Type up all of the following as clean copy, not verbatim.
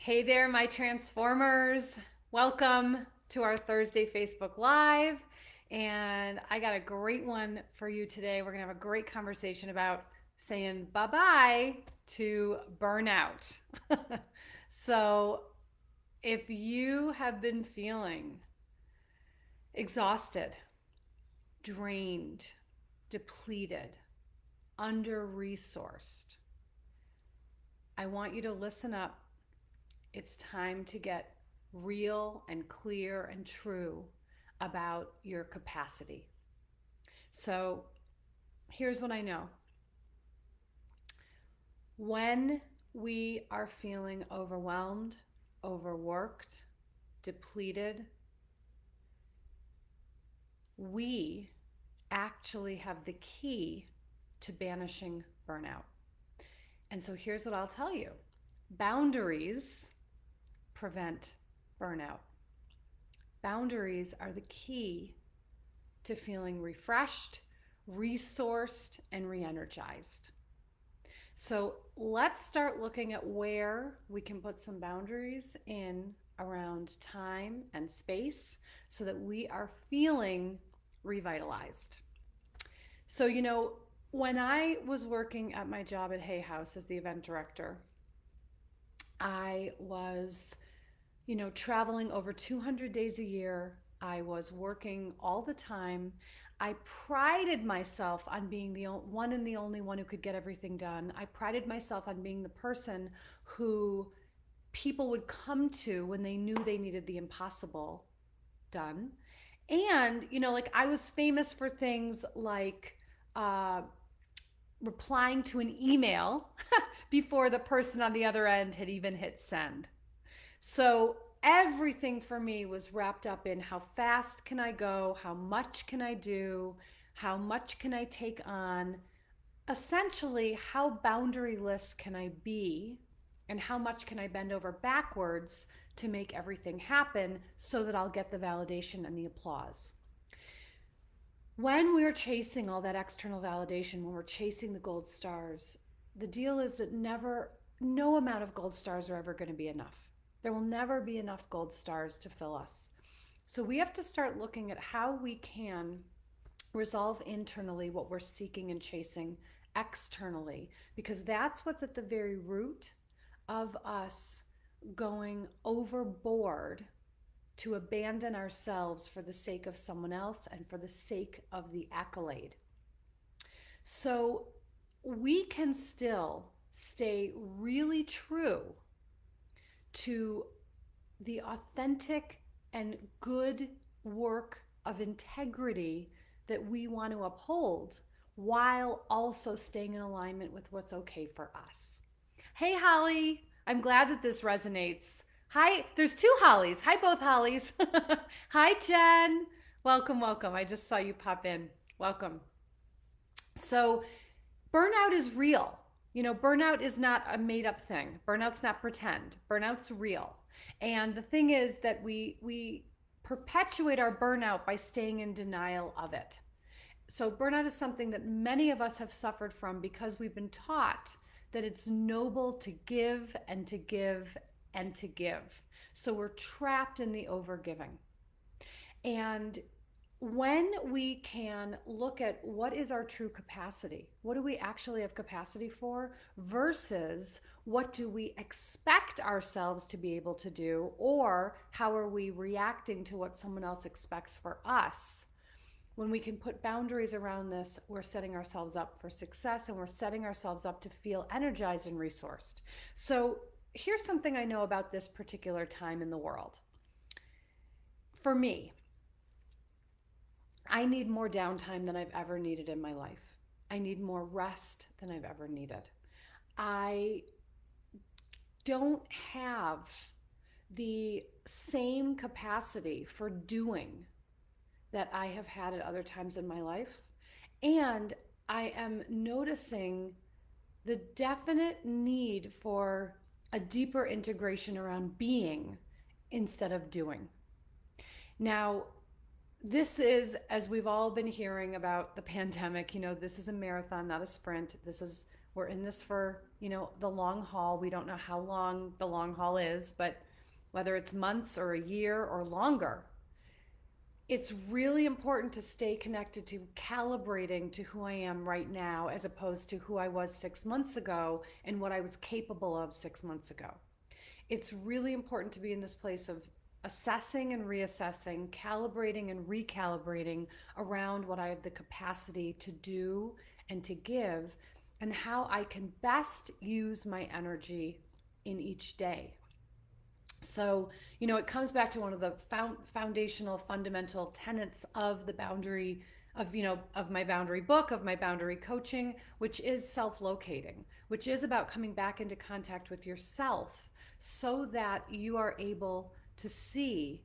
Hey there, my Transformers. Welcome to our Thursday Facebook Live. And I got a great one for you today. We're going to have a great conversation about saying bye bye to burnout. So, if you have been feeling exhausted, drained, depleted, under resourced, I want you to listen up. It's time to get real and clear and true about your capacity. So here's what I know. When we are feeling overwhelmed, overworked, depleted, we actually have the key to banishing burnout. And so here's what I'll tell you. Boundaries prevent burnout. Boundaries are the key to feeling refreshed, resourced, and re energized. So let's start looking at where we can put some boundaries in around time and space so that we are feeling revitalized. So, when I was working at my job at Hay House as the event director, I was traveling over 200 days a year. I was working all the time. I prided myself on being the one and the only one who could get everything done. I prided myself on being the person who people would come to when they knew they needed the impossible done. And, like I was famous for things like replying to an email before the person on the other end had even hit send. So everything for me was wrapped up in how fast can I go, how much can I do, how much can I take on, essentially how boundaryless can I be, and how much can I bend over backwards to make everything happen so that I'll get the validation and the applause. When we're chasing all that external validation, when we're chasing the gold stars, the deal is that no amount of gold stars are ever going to be enough. There will never be enough gold stars to fill us. So we have to start looking at how we can resolve internally what we're seeking and chasing externally, because that's what's at the very root of us going overboard to abandon ourselves for the sake of someone else and for the sake of the accolade. So we can still stay really true to the authentic and good work of integrity that we want to uphold while also staying in alignment with what's okay for us. Hey, Holly, I'm glad that this resonates. Hi, there's two Hollies. Hi, both Hollies. Hi, Jen. Welcome, welcome. I just saw you pop in. Welcome. So, burnout is real. Burnout is not a made up thing. Burnout's not pretend. Burnout's real. And the thing is that we perpetuate our burnout by staying in denial of it. So burnout is something that many of us have suffered from because we've been taught that it's noble to give and to give and to give. So we're trapped in the overgiving. And when we can look at what is our true capacity, what do we actually have capacity for, versus what do we expect ourselves to be able to do, or how are we reacting to what someone else expects for us. When we can put boundaries around this, we're setting ourselves up for success, and we're setting ourselves up to feel energized and resourced. So here's something I know about this particular time in the world. For me, I need more downtime than I've ever needed in my life. I need more rest than I've ever needed. I don't have the same capacity for doing that I have had at other times in my life. And I am noticing the definite need for a deeper integration around being instead of doing. Now, this is, as we've all been hearing about the pandemic, this is a marathon, not a sprint. This is We're in this for, the long haul. We don't know how long the long haul is, but whether it's months or a year or longer, it's really important to stay connected to calibrating to who I am right now as opposed to who I was 6 months ago and what I was capable of 6 months ago. It's really important to be in this place of assessing and reassessing, calibrating and recalibrating around what I have the capacity to do and to give, and how I can best use my energy in each day. So, it comes back to one of the foundational, fundamental tenets of the boundary, of my boundary book, of my boundary coaching, which is self-locating, which is about coming back into contact with yourself so that you are able to see,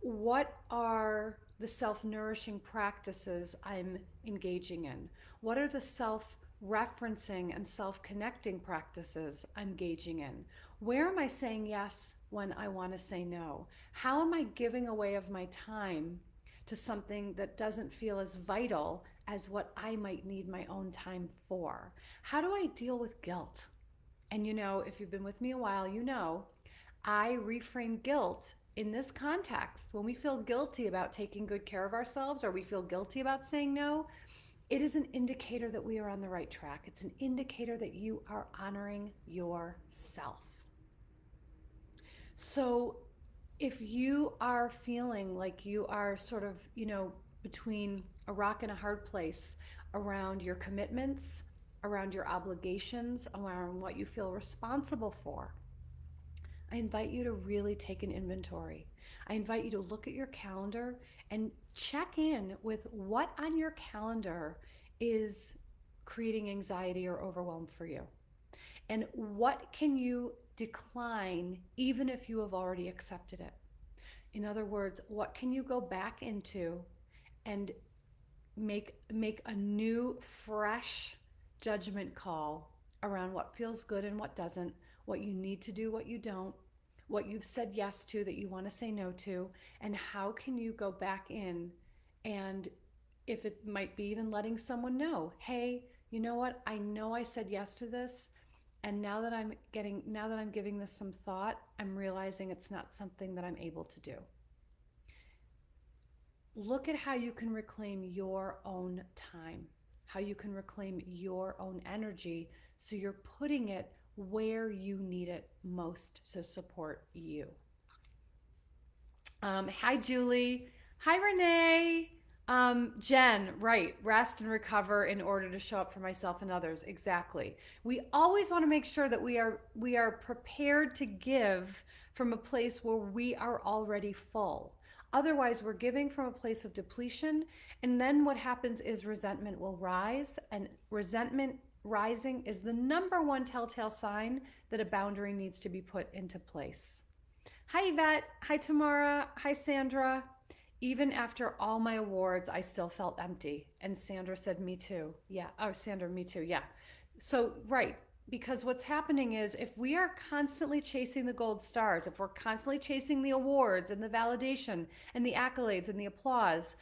what are the self-nourishing practices I'm engaging in? What are the self-referencing and self-connecting practices I'm engaging in? Where am I saying yes when I want to say no? How am I giving away of my time to something that doesn't feel as vital as what I might need my own time for? How do I deal with guilt? And if you've been with me a while, I reframe guilt in this context. When we feel guilty about taking good care of ourselves or we feel guilty about saying no, it is an indicator that we are on the right track. It's an indicator that you are honoring yourself. So if you are feeling like you are sort of, between a rock and a hard place around your commitments, around your obligations, around what you feel responsible for, I invite you to really take an inventory. I invite you to look at your calendar and check in with what on your calendar is creating anxiety or overwhelm for you. And what can you decline even if you have already accepted it? In other words, what can you go back into and make a new, fresh judgment call around what feels good and what doesn't, what you need to do, what you don't, what you've said yes to that you want to say no to, and how can you go back in and, if it might be even letting someone know, hey, you know what? I know I said yes to this, and now that I'm giving this some thought, I'm realizing it's not something that I'm able to do. Look at how you can reclaim your own time, how you can reclaim your own energy so you're putting it where you need it most to support you. Hi, Julie. Hi, Renee. Jen, right. Rest and recover in order to show up for myself and others. Exactly. We always want to make sure that we are prepared to give from a place where we are already full. Otherwise, we're giving from a place of depletion, and then what happens is resentment will rise, and resentment rising is the number one telltale sign that a boundary needs to be put into place. Hi, Yvette. Hi, Tamara. Hi, Sandra. Even after all my awards, I still felt empty. And Sandra said, me too. Yeah. Oh, Sandra, me too. Yeah. So, right. Because what's happening is if we are constantly chasing the gold stars, if we're constantly chasing the awards and the validation and the accolades and the applause,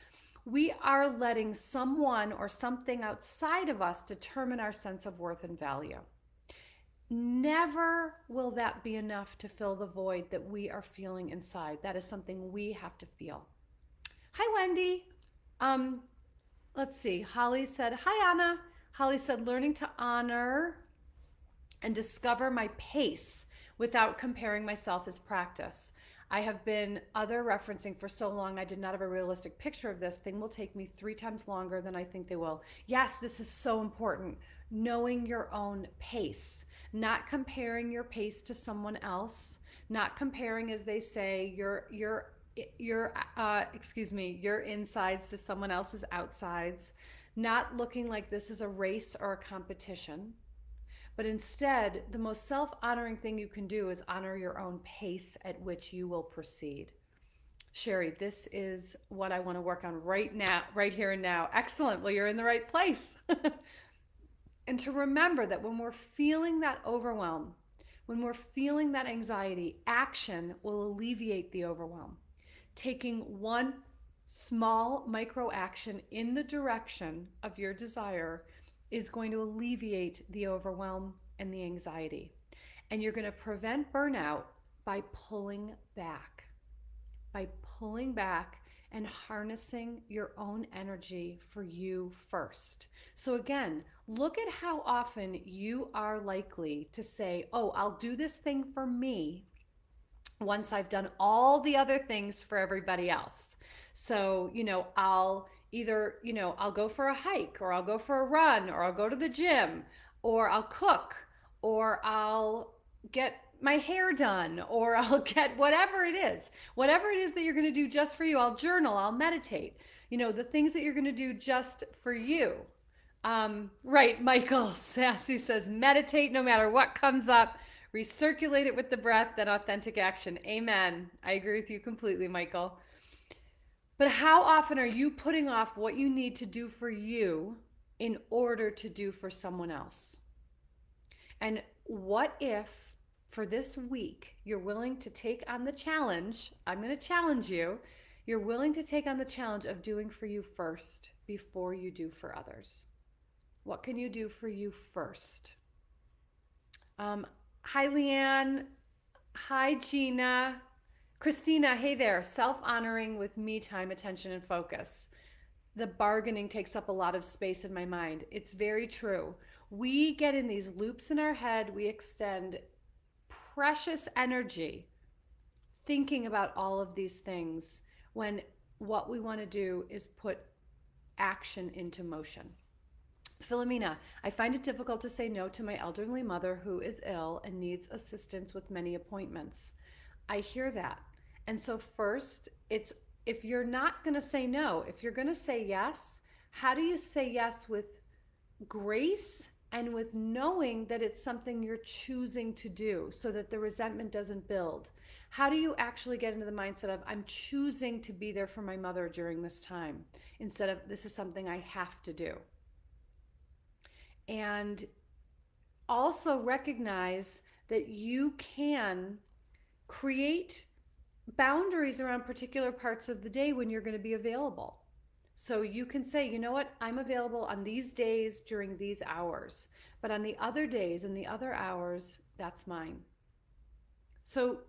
we are letting someone or something outside of us determine our sense of worth and value. Never will that be enough to fill the void that we are feeling inside. That is something we have to feel. Hi, Wendy. Let's see. Holly said, hi, Anna. Holly said, learning to honor and discover my pace without comparing myself is practice. I have been other referencing for so long, I did not have a realistic picture of this. Thing will take me 3 times longer than I think they will. Yes, this is so important. Knowing your own pace, not comparing your pace to someone else, not comparing, as they say, your insides to someone else's outsides, not looking like this is a race or a competition. But instead, the most self-honoring thing you can do is honor your own pace at which you will proceed. Sherry, this is what I want to work on right now, right here and now. Excellent. Well, you're in the right place. And to remember that when we're feeling that overwhelm, when we're feeling that anxiety, action will alleviate the overwhelm. Taking one small micro action in the direction of your desire is going to alleviate the overwhelm and the anxiety. And you're going to prevent burnout by pulling back, by pulling back and harnessing your own energy for you first. So, again, look at how often you are likely to say, oh, I'll do this thing for me once I've done all the other things for everybody else. So, I'll either, I'll go for a hike, or I'll go for a run, or I'll go to the gym, or I'll cook, or I'll get my hair done, or I'll get whatever it is. Whatever it is that you're going to do just for you, I'll journal, I'll meditate. The things that you're going to do just for you. Right, Michael Sassy says, meditate no matter what comes up. Recirculate it with the breath, then authentic action. Amen. I agree with you completely, Michael. But how often are you putting off what you need to do for you in order to do for someone else? And what if for this week you're willing to take on the challenge? I'm going to challenge you. You're willing to take on the challenge of doing for you first before you do for others. What can you do for you first? Hi, Leanne. Hi, Gina. Christina, hey there. Self-honoring with me time, attention, and focus. The bargaining takes up a lot of space in my mind. It's very true. We get in these loops in our head. We extend precious energy thinking about all of these things when what we want to do is put action into motion. Philomena, I find it difficult to say no to my elderly mother who is ill and needs assistance with many appointments. I hear that. And so first, it's if you're not going to say no, if you're going to say yes, how do you say yes with grace and with knowing that it's something you're choosing to do so that the resentment doesn't build? How do you actually get into the mindset of, I'm choosing to be there for my mother during this time, instead of this is something I have to do? And also recognize that you can create boundaries around particular parts of the day when you're going to be available. So you can say, you know what, I'm available on these days during these hours, but on the other days and the other hours, that's mine. So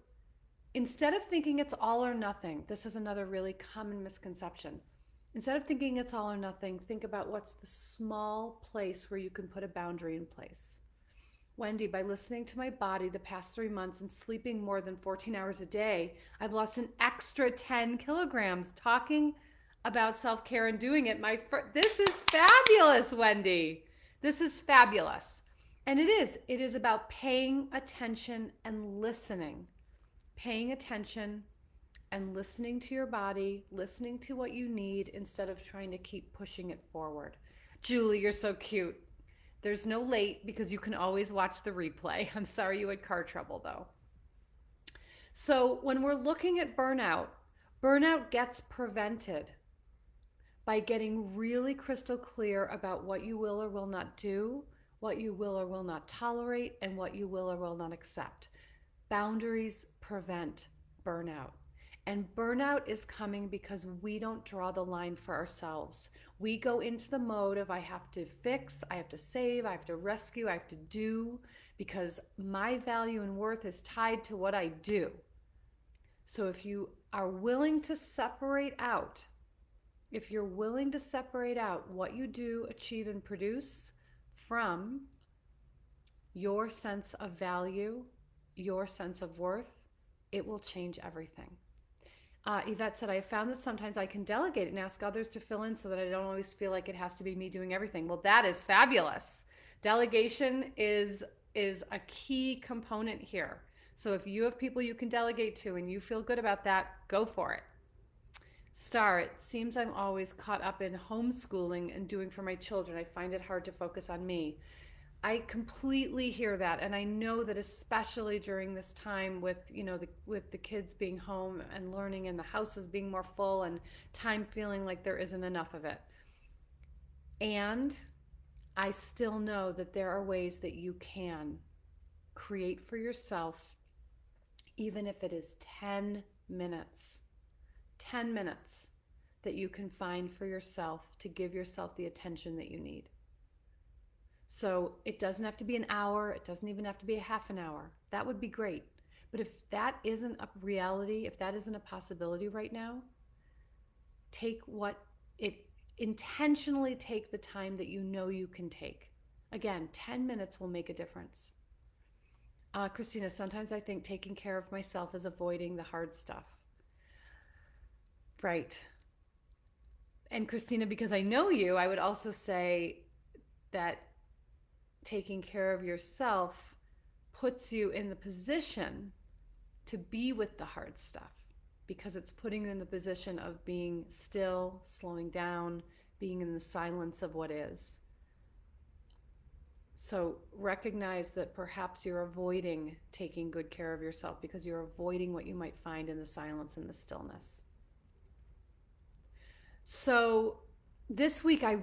instead of thinking it's all or nothing, this is another really common misconception. Instead of thinking it's all or nothing, think about what's the small place where you can put a boundary in place. Wendy, by listening to my body the past 3 months and sleeping more than 14 hours a day, I've lost an extra 10 kilograms. Talking about self-care and doing it, this is fabulous, Wendy. This is fabulous. And it is about paying attention and listening. Paying attention and listening to your body, listening to what you need instead of trying to keep pushing it forward. Julie, you're so cute. There's no late because you can always watch the replay. I'm sorry you had car trouble though. So when we're looking at burnout, burnout gets prevented by getting really crystal clear about what you will or will not do, what you will or will not tolerate, and what you will or will not accept. Boundaries prevent burnout. And burnout is coming because we don't draw the line for ourselves. We go into the mode of I have to fix, I have to save, I have to rescue, I have to do, because my value and worth is tied to what I do. So if you are willing to separate out, if you're willing to separate out what you do, achieve, and produce from your sense of value, your sense of worth, it will change everything. Yvette said, I found that sometimes I can delegate and ask others to fill in so that I don't always feel like it has to be me doing everything. Well, that is fabulous. Delegation is a key component here. So if you have people you can delegate to and you feel good about that, go for it. Star, it seems I'm always caught up in homeschooling and doing for my children. I find it hard to focus on me. I completely hear that, and I know that especially during this time with the kids being home and learning and the houses being more full and time feeling like there isn't enough of it. And I still know that there are ways that you can create for yourself, even if it is 10 minutes that you can find for yourself to give yourself the attention that you need. So it doesn't have to be an hour. It doesn't even have to be a half an hour. That would be great. But if that isn't a reality, if that isn't a possibility right now, take what it intentionally take the time that you know you can take. Again, 10 minutes will make a difference. Christina, sometimes I think taking care of myself is avoiding the hard stuff. Right. And Christina, because I know you, I would also say that taking care of yourself puts you in the position to be with the hard stuff because it's putting you in the position of being still, slowing down, being in the silence of what is. So recognize that perhaps you're avoiding taking good care of yourself because you're avoiding what you might find in the silence and the stillness. So this week I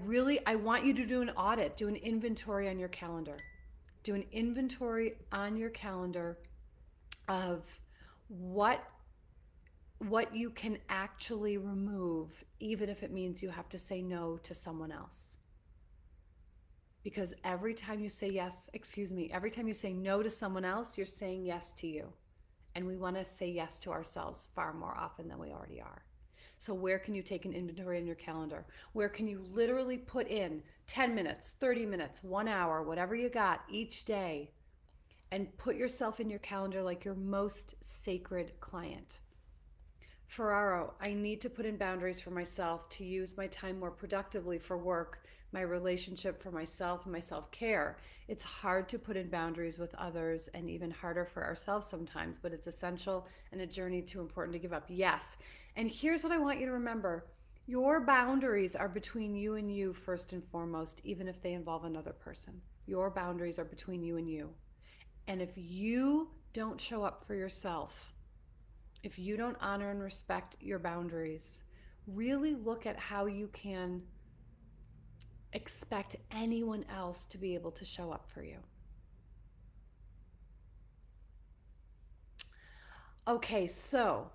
want you to do an audit, do an inventory on your calendar. Do an inventory on your calendar of what you can actually remove, even if it means you have to say no to someone else. Because every time you say every time you say no to someone else, you're saying yes to you. And we want to say yes to ourselves far more often than we already are. So where can you take an inventory in your calendar? Where can you literally put in 10 minutes, 30 minutes, 1 hour, whatever you got each day, and put yourself in your calendar like your most sacred client? Ferraro, I need to put in boundaries for myself to use my time more productively for work, my relationship, for myself, and my self-care. It's hard to put in boundaries with others and even harder for ourselves sometimes, but it's essential and a journey too important to give up. Yes. And here's what I want you to remember. Your boundaries are between you and you first and foremost, even if they involve another person. Your boundaries are between you and you. And if you don't show up for yourself, if you don't honor and respect your boundaries, really look at how you can expect anyone else to be able to show up for you. Okay, so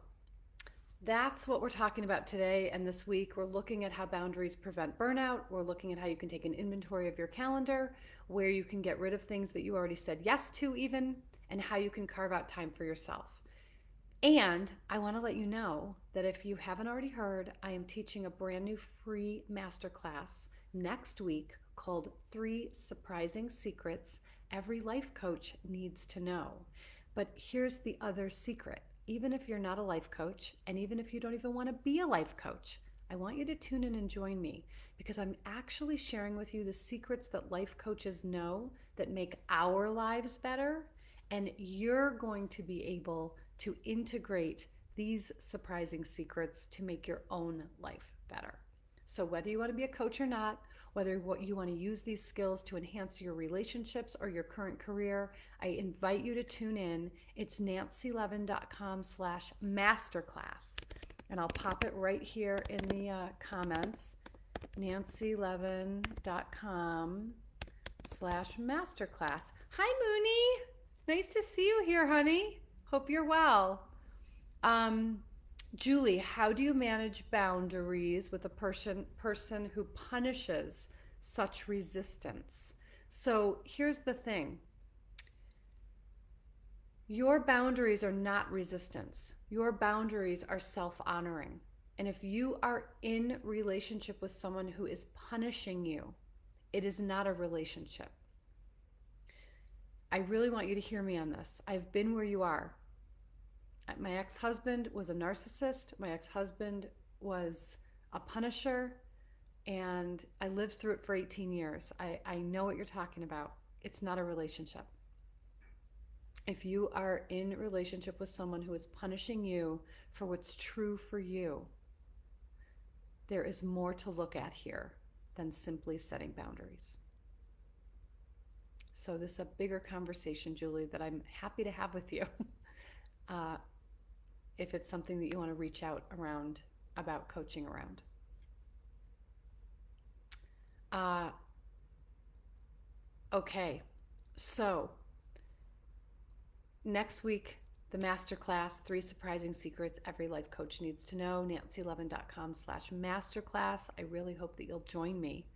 that's what we're talking about today and this week. We're looking at how boundaries prevent burnout. We're looking at how you can take an inventory of your calendar, where you can get rid of things that you already said yes to even, and how you can carve out time for yourself. And I want to let you know that if you haven't already heard, I am teaching a brand new free masterclass next week called 3 Surprising Secrets Every Life Coach Needs to Know. But here's the other secret. Even if you're not a life coach, and even if you don't even want to be a life coach, I want you to tune in and join me because I'm actually sharing with you the secrets that life coaches know that make our lives better, and you're going to be able to integrate these surprising secrets to make your own life better. So whether you want to be a coach or not, whether you want to use these skills to enhance your relationships or your current career, I invite you to tune in. It's nancylevin.com/masterclass. And I'll pop it right here in the comments. nancylevin.com/masterclass. Hi, Mooney. Nice to see you here, honey. Hope you're well. Julie, how do you manage boundaries with a person who punishes such resistance? So here's the thing. Your boundaries are not resistance. Your boundaries are self-honoring. And if you are in relationship with someone who is punishing you, it is not a relationship. I really want you to hear me on this. I've been where you are. My ex-husband was a narcissist. My ex-husband was a punisher, and I lived through it for 18 years. I know what you're talking about. It's not a relationship. If you are in a relationship with someone who is punishing you for what's true for you, there is more to look at here than simply setting boundaries. So this is a bigger conversation, Julie, that I'm happy to have with you. If it's something that you want to reach out around about coaching around. Okay, so next week, the masterclass, 3 Surprising Secrets Every Life Coach Needs to Know, nancylevin.com/masterclass. I really hope that you'll join me.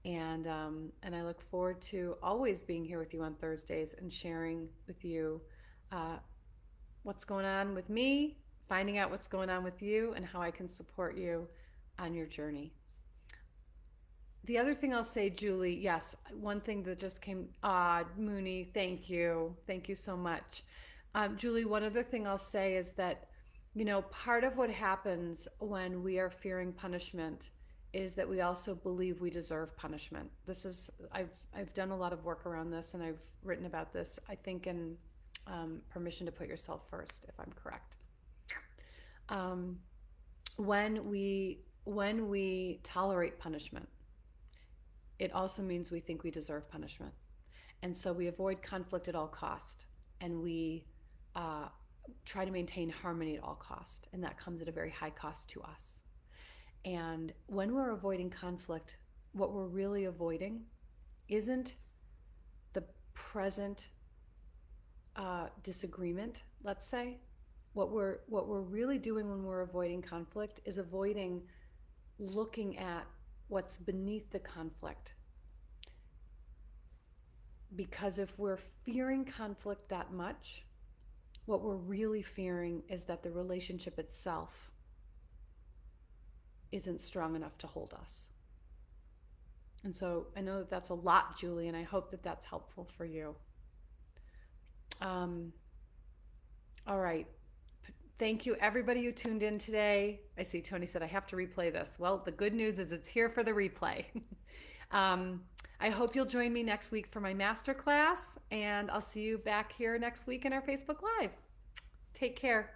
And I look forward to always being here with you on Thursdays and sharing with you uh, what's going on with me, finding out what's going on with you, and how I can support you on your journey. The other thing I'll say, Julie, yes, one thing that just came, Mooney, thank you. Thank you so much. Julie, one other thing I'll say is that, part of what happens when we are fearing punishment is that we also believe we deserve punishment. I've done a lot of work around this, and I've written about this, I think, in Permission to Put Yourself First, if I'm correct. Um, when we tolerate punishment, it also means we think we deserve punishment. And so we avoid conflict at all cost, and we uh, try to maintain harmony at all cost, and that comes at a very high cost to us. And when we're avoiding conflict, what we're really avoiding isn't the present disagreement, let's say. What we're really doing when we're avoiding conflict is avoiding looking at what's beneath the conflict. Because if we're fearing conflict that much, what we're really fearing is that the relationship itself isn't strong enough to hold us. And so I know that that's a lot, Julie, and I hope that that's helpful for you. Um, all right. Thank you, everybody who tuned in today. I see Tony said I have to replay this. Well, the good news is it's here for the replay. I hope you'll join me next week for my masterclass, and I'll see you back here next week in our Facebook Live. Take care.